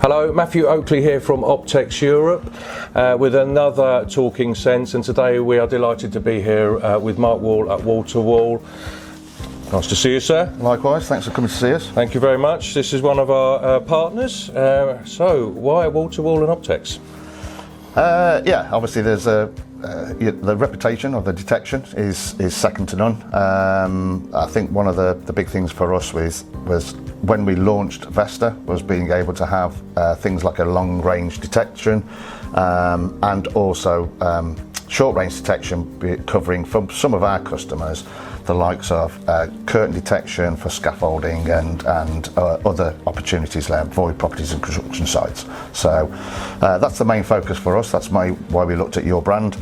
Hello, Mathew Oakley here from Optex Europe with another Talking Sense, and today we are delighted to be here with Mark Wall at Wall2Wall. Nice to see you, sir. Likewise, thanks for coming to see us. Thank you very much. This is one of our partners. So, why Wall2Wall and Optex? Yeah, obviously there's the reputation of the detection is second to none. I think one of the big things for us was when we launched Vesta was being able to have things like a long range detection and also short range detection, covering from some of our customers the likes of curtain detection for scaffolding and other opportunities like void properties and construction sites. So that's the main focus for us. That's why we looked at your brand.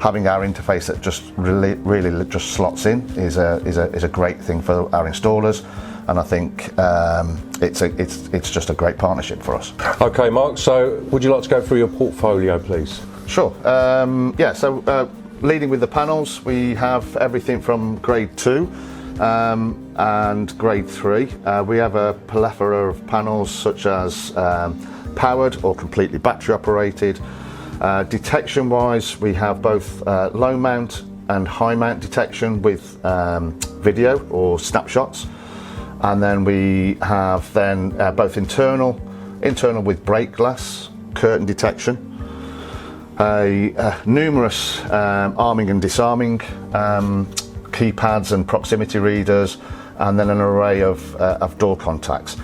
Having our interface that just really just slots in is a great thing for our installers, and I think it's just a great partnership for us. Okay, Mark. So, would you like to go through your portfolio, please? Sure. Yeah. So. Leading with the panels, we have everything from grade 2 and grade 3. We have a plethora of panels such as powered or completely battery operated. Detection wise, we have both low mount and high mount detection with video or snapshots, and then we have both internal with break glass curtain detection. Numerous arming and disarming keypads and proximity readers, and then an array of door contacts.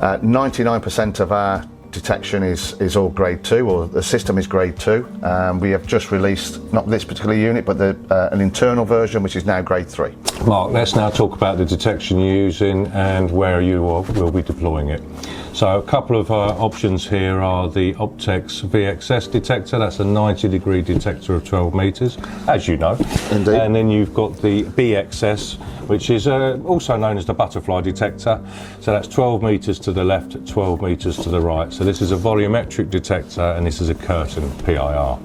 99% of our detection is all grade 2, or the system is grade 2. We have just released, not this particular unit, but an internal version which is now grade 3. Mark, let's now talk about the detection you're using and where you will be deploying it. So a couple of options here are the Optex VXS detector. That's a 90-degree detector of 12 metres, as you know. Indeed. And then you've got the BXS, which is also known as the butterfly detector. So that's 12 metres to the left, 12 metres to the right. So this is a volumetric detector, and this is a curtain PIR.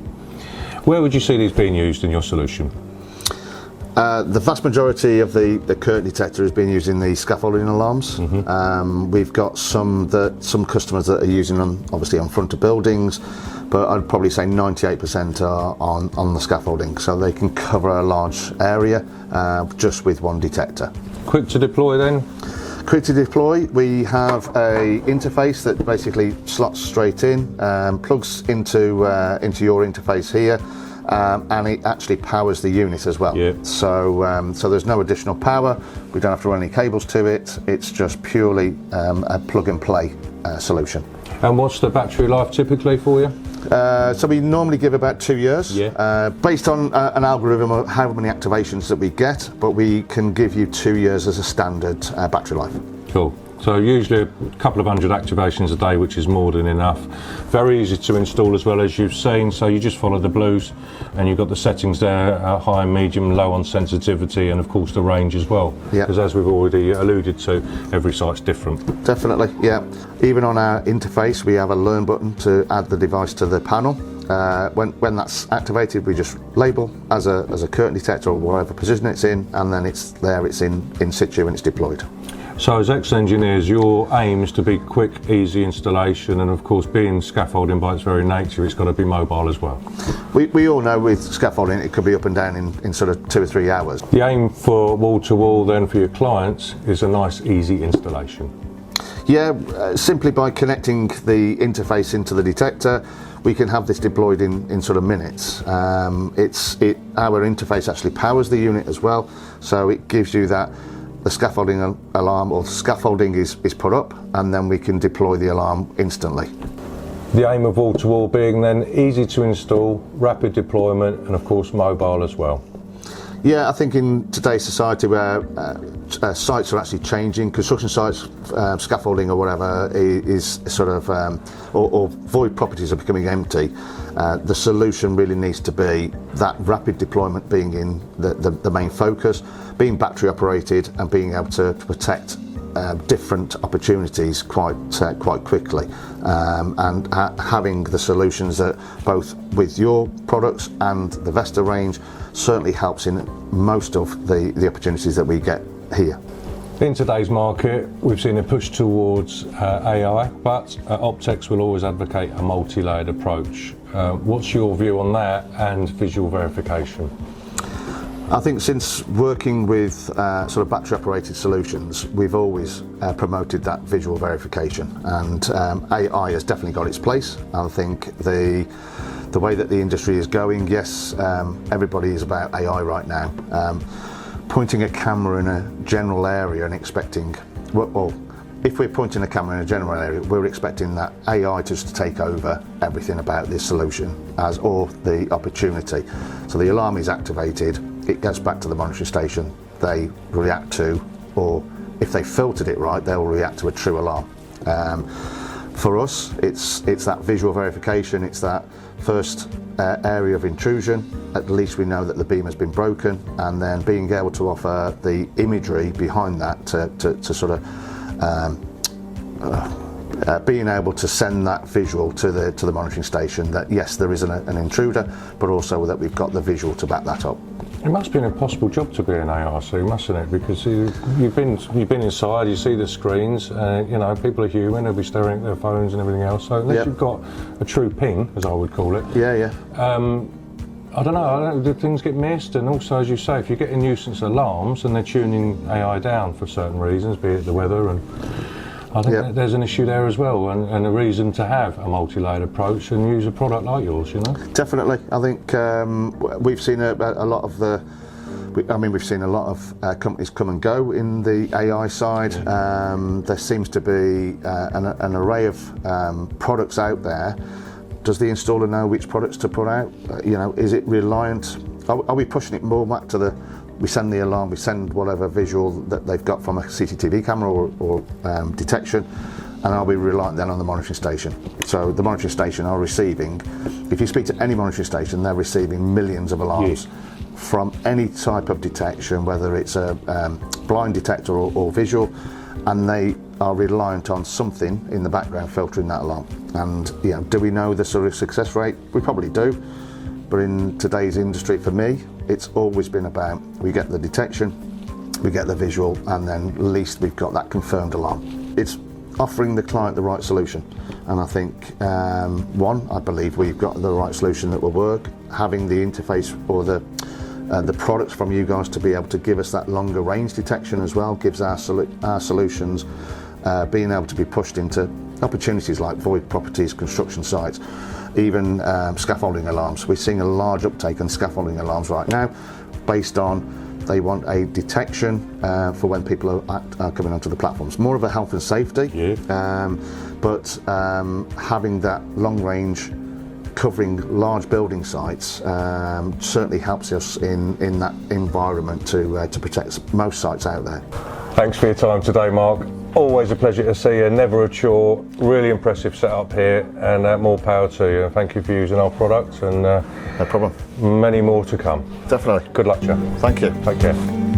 Where would you see these being used in your solution? The vast majority of the curtain detector is being used in the scaffolding alarms. Mm-hmm. We've got some customers that are using them obviously on front of buildings, but I'd probably say 98% are on the scaffolding, so they can cover a large area just with one detector. Quick to deploy then? Quick to deploy, we have a interface that basically slots straight in, plugs into your interface here. And it actually powers the unit as well. Yeah. So there's no additional power. We don't have to run any cables to it. It's just purely a plug and play solution. And what's the battery life typically for you? So we normally give about 2 years, based on an algorithm of how many activations that we get, but we can give you 2 years as a standard battery life. Cool. So usually a couple of hundred activations a day, which is more than enough. Very easy to install as well, as you've seen. So you just follow the blues and you've got the settings there, high, medium, low on sensitivity, and of course the range as well. Yeah. Because as we've already alluded to, every site's different. Definitely, yeah. Even on our interface, we have a learn button to add the device to the panel. When that's activated, we just label as a curtain detector or whatever position it's in, and then it's there, it's in situ and it's deployed. So as ex-engineers, your aim is to be quick, easy installation, and of course being scaffolding by its very nature, it's got to be mobile as well. We all know with scaffolding it could be up and down in sort of 2 or 3 hours. The aim for Wall2Wall then for your clients is a nice, easy installation. Yeah, simply by connecting the interface into the detector, we can have this deployed in sort of minutes. Our interface actually powers the unit as well, so it gives you that. The scaffolding alarm or scaffolding is put up, and then we can deploy the alarm instantly. The aim of Wall2Wall being then easy to install, rapid deployment, and of course mobile as well. Yeah, I think in today's society where sites are actually changing, construction sites, scaffolding or whatever is sort of, or void properties are becoming empty, the solution really needs to be that rapid deployment being in the main focus, being battery operated and being able to protect different opportunities quite quickly, and having the solutions that both with your products and the Vesta range certainly helps in most of the opportunities that we get here. In today's market, we've seen a push towards AI, but Optex will always advocate a multi-layered approach. What's your view on that and visual verification? I think since working with sort of battery operated solutions, we've always promoted that visual verification, and AI has definitely got its place. I think the way that the industry is going, yes, everybody is about AI right now. Pointing a camera in a general area and expecting, well, if we're pointing a camera in a general area, we're expecting that AI just to take over everything about this solution or the opportunity. So the alarm is activated, it gets back to the monitoring station, they react to, or if they filtered it right, they'll react to a true alarm. For us, it's that visual verification, it's that first area of intrusion. At least we know that the beam has been broken, and then being able to offer the imagery behind that to sort of being able to send that visual to the monitoring station that yes, there is an intruder, but also that we've got the visual to back that up. It must be an impossible job to be an ARC, mustn't it? Because you've been inside, you see the screens, you know, people are human, they'll be staring at their phones and everything else. So unless you've got a true ping, as I would call it, I don't know, do things get missed? And also, as you say, if you're getting nuisance alarms and they're tuning AI down for certain reasons, be it the weather, and I think there's an issue there as well, and a reason to have a multi-layered approach and use a product like yours, you know? Definitely. I think we've seen a lot of we've seen a lot of companies come and go in the AI side. There seems to be an array of products out there. Does the installer know which products to put out? You know, is it reliant? Are we pushing it more back to we send the alarm, we send whatever visual that they've got from a CCTV camera or detection, and are we reliant then on the monitoring station? So the monitoring station are receiving, if you speak to any monitoring station, they're receiving millions of alarms from any type of detection, whether it's a blind detector or visual, and they are reliant on something in the background filtering that alarm. And you know, do we know the sort of success rate? We probably do, but in today's industry, for me, it's always been about we get the detection, we get the visual, and then at least we've got that confirmed alarm. It's offering the client the right solution, and I think I believe we've got the right solution that will work. Having the interface or the products from you guys to be able to give us that longer range detection as well gives our solutions being able to be pushed into opportunities like void properties, construction sites, even scaffolding alarms. We're seeing a large uptake on scaffolding alarms right now based on they want a detection for when people are coming onto the platforms. More of a health and safety, but having that long range covering large building sites certainly helps us in that environment to protect most sites out there. Thanks for your time today, Mark. Always a pleasure to see you, never a chore. Really impressive setup here, and more power to you. Thank you for using our products, and no problem. Many more to come. Definitely. Good luck to you. Thank you. Take care.